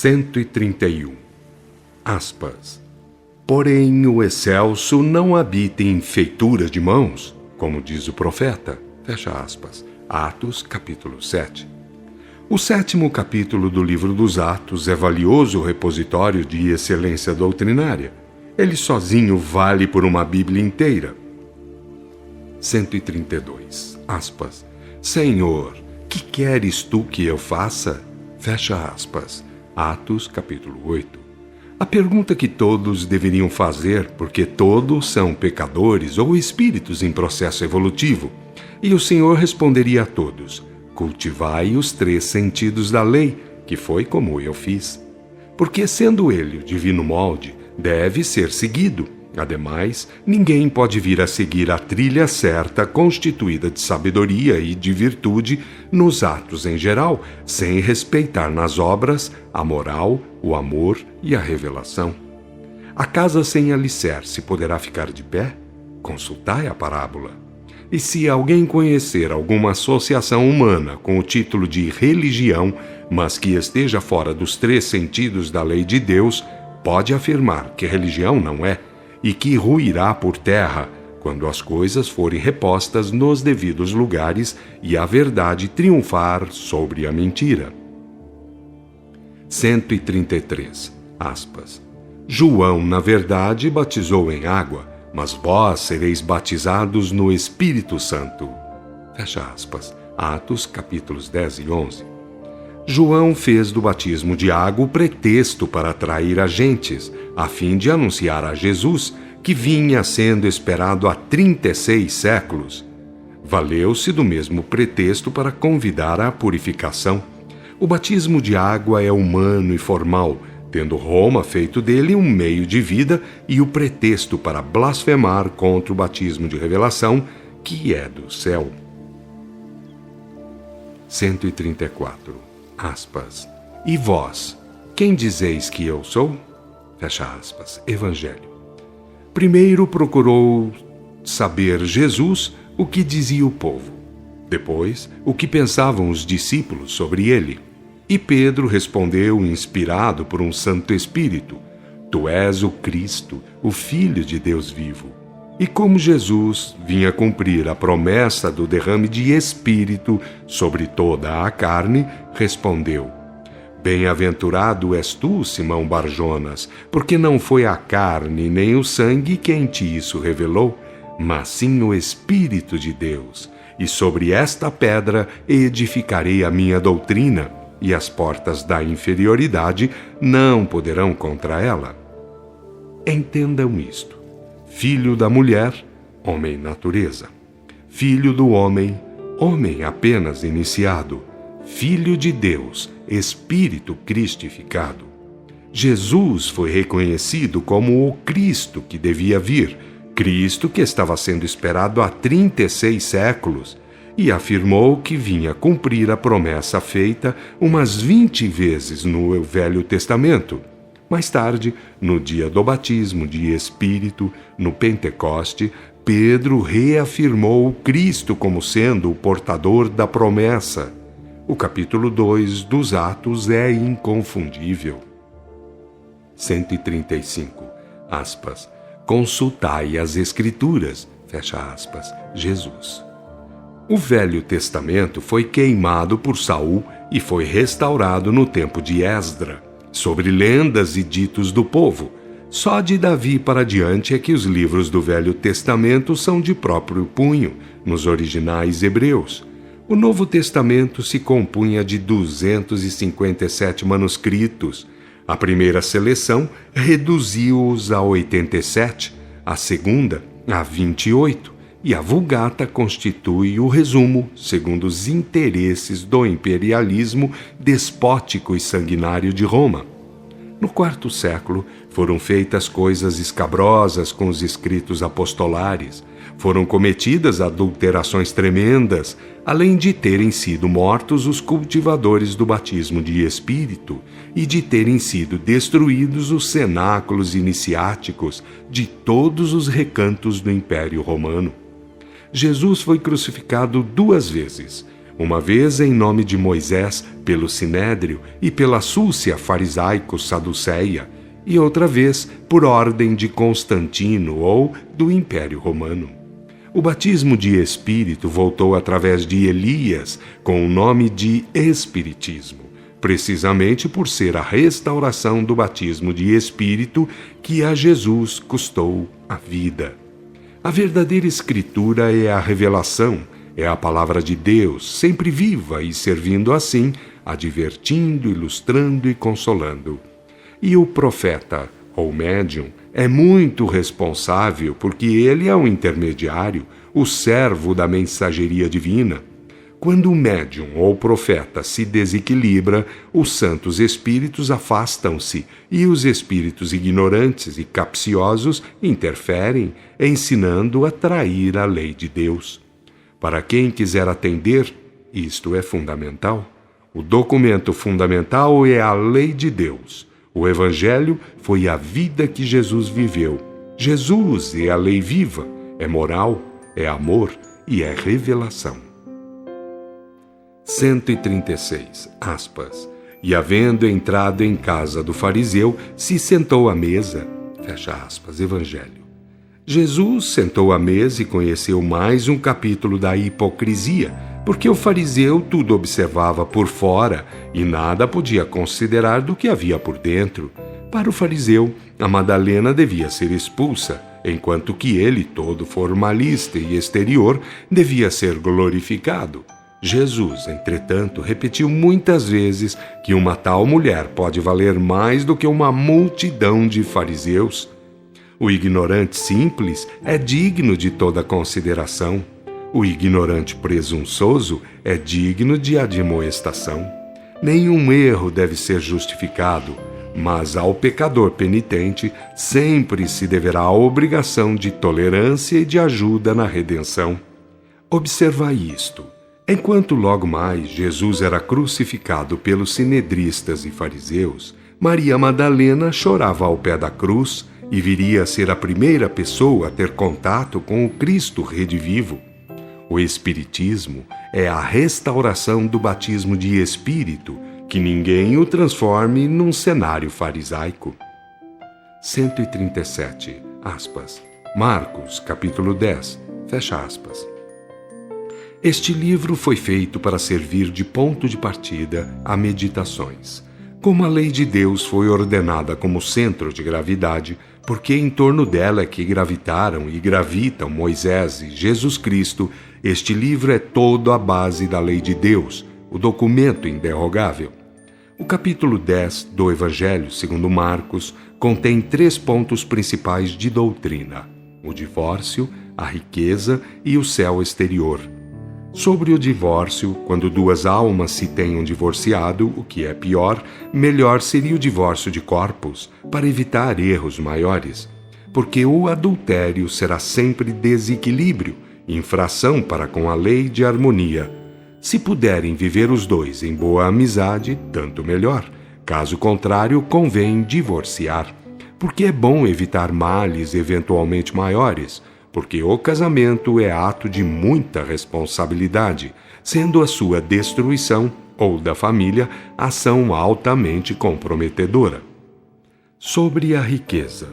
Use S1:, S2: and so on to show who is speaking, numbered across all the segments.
S1: 131. Aspas. Porém o excelso não habita em feitura de mãos, como diz o profeta. Fecha aspas. Atos, capítulo 7. O 7º capítulo do livro dos Atos é valioso repositório de excelência doutrinária. Ele sozinho vale por uma Bíblia inteira. 132. Aspas. Senhor, que queres tu que eu faça? Fecha aspas. Atos, capítulo 8. A pergunta que todos deveriam fazer, porque todos são pecadores ou espíritos em processo evolutivo, e o Senhor responderia a todos: cultivai os 3 sentidos da lei, que foi como eu fiz. Porque, sendo ele o divino molde, deve ser seguido. Ademais, ninguém pode vir a seguir a trilha certa constituída de sabedoria e de virtude nos atos em geral, sem respeitar nas obras a moral, o amor e a revelação. A casa sem alicerce poderá ficar de pé? Consultai a parábola. E se alguém conhecer alguma associação humana com o título de religião, mas que esteja fora dos 3 sentidos da lei de Deus, pode afirmar que religião não é, e que ruirá por terra quando as coisas forem repostas nos devidos lugares e a verdade triunfar sobre a mentira. 133. Aspas. João, na verdade, batizou em água, mas vós sereis batizados no Espírito Santo. Fecha aspas. Atos, capítulos 10 e 11. João fez do batismo de água o pretexto para atrair agentes, a fim de anunciar a Jesus, que vinha sendo esperado há 36 séculos. Valeu-se do mesmo pretexto para convidar à purificação. O batismo de água é humano e formal, tendo Roma feito dele um meio de vida e o pretexto para blasfemar contra o batismo de revelação, que é do céu. 134. Aspas. E vós, quem dizeis que eu sou? Fecha aspas. Evangelho. Primeiro procurou saber Jesus o que dizia o povo. Depois, o que pensavam os discípulos sobre ele. E Pedro respondeu, inspirado por um Santo Espírito: Tu és o Cristo, o Filho de Deus vivo. E como Jesus vinha cumprir a promessa do derrame de Espírito sobre toda a carne, respondeu: Bem-aventurado és tu, Simão Barjonas, porque não foi a carne nem o sangue quem te isso revelou, mas sim o Espírito de Deus. E sobre esta pedra edificarei a minha doutrina, e as portas da inferioridade não poderão contra ela. Entendam isto. Filho da mulher, homem natureza. Filho do homem, homem apenas iniciado. Filho de Deus, Espírito cristificado. Jesus foi reconhecido como o Cristo que devia vir, Cristo que estava sendo esperado há 36 séculos, e afirmou que vinha cumprir a promessa feita umas 20 vezes no Velho Testamento. Mais tarde, no dia do batismo de Espírito, no Pentecoste, Pedro reafirmou Cristo como sendo o portador da promessa. O capítulo 2 dos Atos é inconfundível. 135. Aspas. Consultai as Escrituras. Fecha aspas. Jesus. O Velho Testamento foi queimado por Saul e foi restaurado no tempo de Esdra, sobre lendas e ditos do povo. Só de Davi para diante é que os livros do Velho Testamento são de próprio punho, nos originais hebreus. O Novo Testamento se compunha de 257 manuscritos. A primeira seleção reduziu-os a 87, a segunda a 28, e a Vulgata constitui o resumo, segundo os interesses do imperialismo despótico e sanguinário de Roma. No IV século, foram feitas coisas escabrosas com os escritos apostolares, foram cometidas adulterações tremendas, além de terem sido mortos os cultivadores do batismo de Espírito e de terem sido destruídos os cenáculos iniciáticos de todos os recantos do Império Romano. Jesus foi crucificado 2 vezes, uma vez em nome de Moisés pelo Sinédrio e pela súcia farisaico-saduceia, e outra vez por ordem de Constantino ou do Império Romano. O batismo de Espírito voltou através de Elias com o nome de Espiritismo, precisamente por ser a restauração do batismo de Espírito que a Jesus custou a vida. A verdadeira Escritura é a revelação, é a palavra de Deus, sempre viva e servindo assim, advertindo, ilustrando e consolando. E o profeta, ou médium, é muito responsável porque ele é o intermediário, o servo da mensageria divina. Quando o médium ou profeta se desequilibra, os santos espíritos afastam-se e os espíritos ignorantes e capciosos interferem, ensinando a trair a lei de Deus. Para quem quiser atender, isto é fundamental. O documento fundamental é a lei de Deus. O Evangelho foi a vida que Jesus viveu. Jesus é a lei viva, é moral, é amor e é revelação. 136, aspas. E havendo entrado em casa do fariseu, se sentou à mesa. Fecha aspas, Evangelho. Jesus sentou à mesa e conheceu mais um capítulo da hipocrisia, porque o fariseu tudo observava por fora e nada podia considerar do que havia por dentro. Para o fariseu, a Madalena devia ser expulsa, enquanto que ele, todo formalista e exterior, devia ser glorificado. Jesus, entretanto, repetiu muitas vezes que uma tal mulher pode valer mais do que uma multidão de fariseus. O ignorante simples é digno de toda consideração. O ignorante presunçoso é digno de admoestação. Nenhum erro deve ser justificado, mas ao pecador penitente sempre se deverá a obrigação de tolerância e de ajuda na redenção. Observai isto. Enquanto logo mais Jesus era crucificado pelos sinedristas e fariseus, Maria Madalena chorava ao pé da cruz e viria a ser a primeira pessoa a ter contato com o Cristo redivivo. O Espiritismo é a restauração do batismo de Espírito, que ninguém o transforme num cenário farisaico. 137, aspas. Marcos, capítulo 10, fecha aspas. Este livro foi feito para servir de ponto de partida a meditações. Como a lei de Deus foi ordenada como centro de gravidade, porque em torno dela é que gravitaram e gravitam Moisés e Jesus Cristo, este livro é todo a base da lei de Deus, o documento inderrogável. O capítulo 10 do Evangelho segundo Marcos contém 3 pontos principais de doutrina: o divórcio, a riqueza e o céu exterior. Sobre o divórcio, quando 2 almas se tenham divorciado, o que é pior, melhor seria o divórcio de corpos, para evitar erros maiores. Porque o adultério será sempre desequilíbrio, infração para com a lei de harmonia. Se puderem viver os dois em boa amizade, tanto melhor. Caso contrário, convém divorciar. Porque é bom evitar males eventualmente maiores, porque o casamento é ato de muita responsabilidade, sendo a sua destruição, ou da família, ação altamente comprometedora. Sobre a riqueza.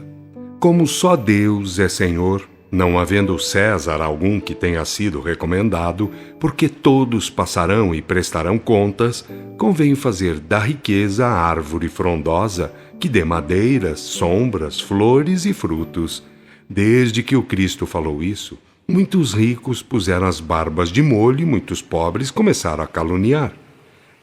S1: Como só Deus é Senhor, não havendo César algum que tenha sido recomendado, porque todos passarão e prestarão contas, convém fazer da riqueza a árvore frondosa, que dê madeiras, sombras, flores e frutos. Desde que o Cristo falou isso, muitos ricos puseram as barbas de molho e muitos pobres começaram a caluniar.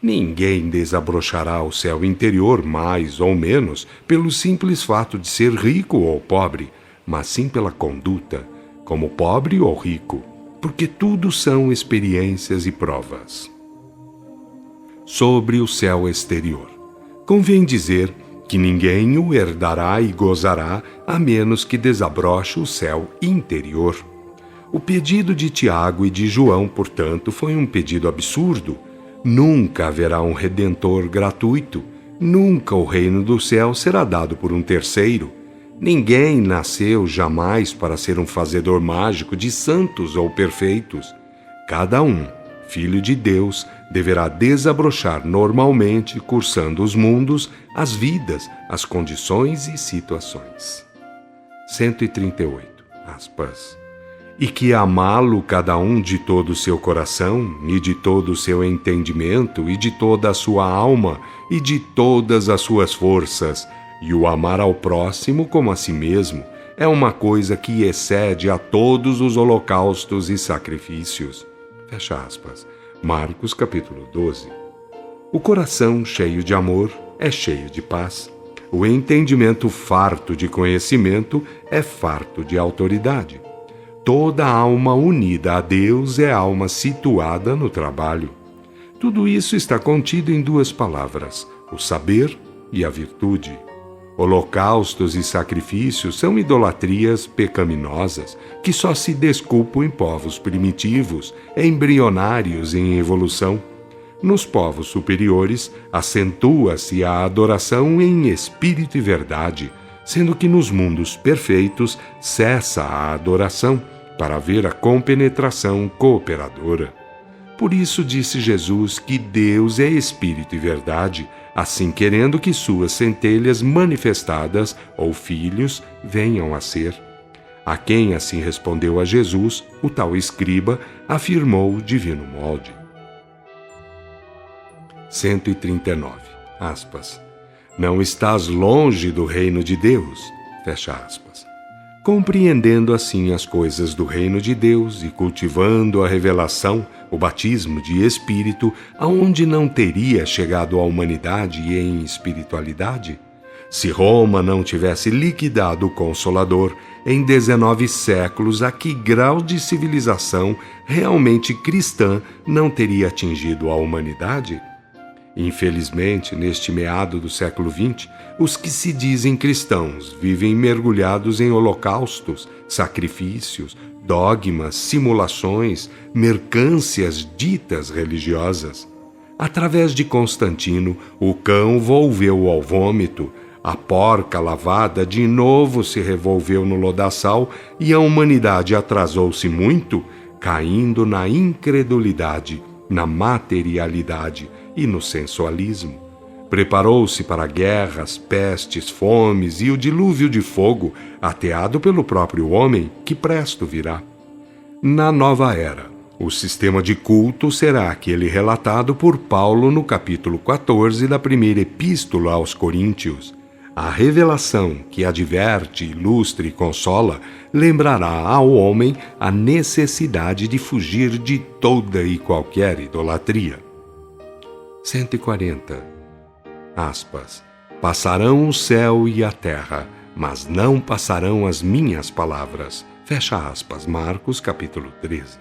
S1: Ninguém desabrochará o céu interior mais ou menos pelo simples fato de ser rico ou pobre, mas sim pela conduta, como pobre ou rico, porque tudo são experiências e provas. Sobre o céu exterior. Convém dizer que ninguém o herdará e gozará a menos que desabroche o céu interior. O pedido de Tiago e de João, portanto, foi um pedido absurdo. Nunca haverá um redentor gratuito. Nunca o reino do céu será dado por um terceiro. Ninguém nasceu jamais para ser um fazedor mágico de santos ou perfeitos. Cada um Filho de Deus, deverá desabrochar normalmente, cursando os mundos, as vidas, as condições e situações. 138. E que amá-lo cada um de todo o seu coração, e de todo o seu entendimento, e de toda a sua alma, e de todas as suas forças, e o amar ao próximo como a si mesmo, é uma coisa que excede a todos os holocaustos e sacrifícios. Fecha aspas. Marcos capítulo 12. O coração cheio de amor é cheio de paz. O entendimento farto de conhecimento é farto de autoridade. Toda alma unida a Deus é alma situada no trabalho. Tudo isso está contido em duas palavras: o saber e a virtude. Holocaustos e sacrifícios são idolatrias pecaminosas que só se desculpam em povos primitivos, embrionários em evolução. Nos povos superiores, acentua-se a adoração em espírito e verdade, sendo que nos mundos perfeitos cessa a adoração para haver a compenetração cooperadora. Por isso disse Jesus que Deus é espírito e verdade, assim querendo que suas centelhas manifestadas, ou filhos, venham a ser. A quem assim respondeu a Jesus, o tal escriba afirmou o divino molde. 139. Não estás longe do reino de Deus. Fecha aspas. Compreendendo assim as coisas do reino de Deus e cultivando a revelação, o batismo de espírito, aonde não teria chegado a humanidade em espiritualidade? Se Roma não tivesse liquidado o Consolador, em 19 séculos, a que grau de civilização realmente cristã não teria atingido a humanidade? Infelizmente, neste meado do século XX, os que se dizem cristãos vivem mergulhados em holocaustos, sacrifícios, dogmas, simulações, mercâncias ditas religiosas. Através de Constantino, o cão volveu ao vômito, a porca lavada de novo se revolveu no lodaçal e a humanidade atrasou-se muito, caindo na incredulidade, na materialidade e no sensualismo. Preparou-se para guerras, pestes, fomes e o dilúvio de fogo, ateado pelo próprio homem, que presto virá. Na nova era, o sistema de culto será aquele relatado por Paulo no capítulo 14 da primeira epístola aos Coríntios. A revelação que adverte, ilustra e consola lembrará ao homem a necessidade de fugir de toda e qualquer idolatria. 140. Passarão o céu e a terra, mas não passarão as minhas palavras. Fecha aspas. Marcos capítulo 13.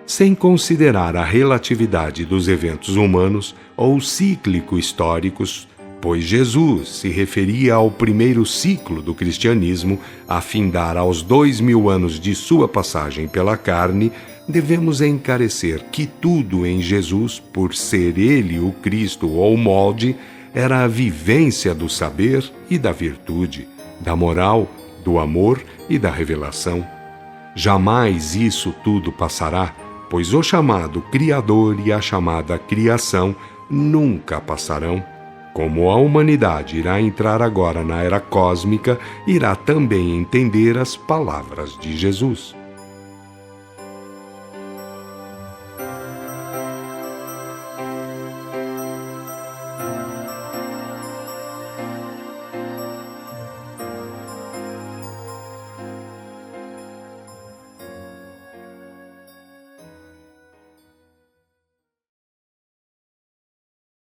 S1: Sem considerar a relatividade dos eventos humanos ou cíclico-históricos, pois Jesus se referia ao primeiro ciclo do cristianismo, a findar aos 2000 anos de sua passagem pela carne, devemos encarecer que tudo em Jesus, por ser ele o Cristo ou molde, era a vivência do saber e da virtude, da moral, do amor e da revelação. Jamais isso tudo passará, pois o chamado Criador e a chamada criação nunca passarão. Como a humanidade irá entrar agora na era cósmica, irá também entender as palavras de Jesus.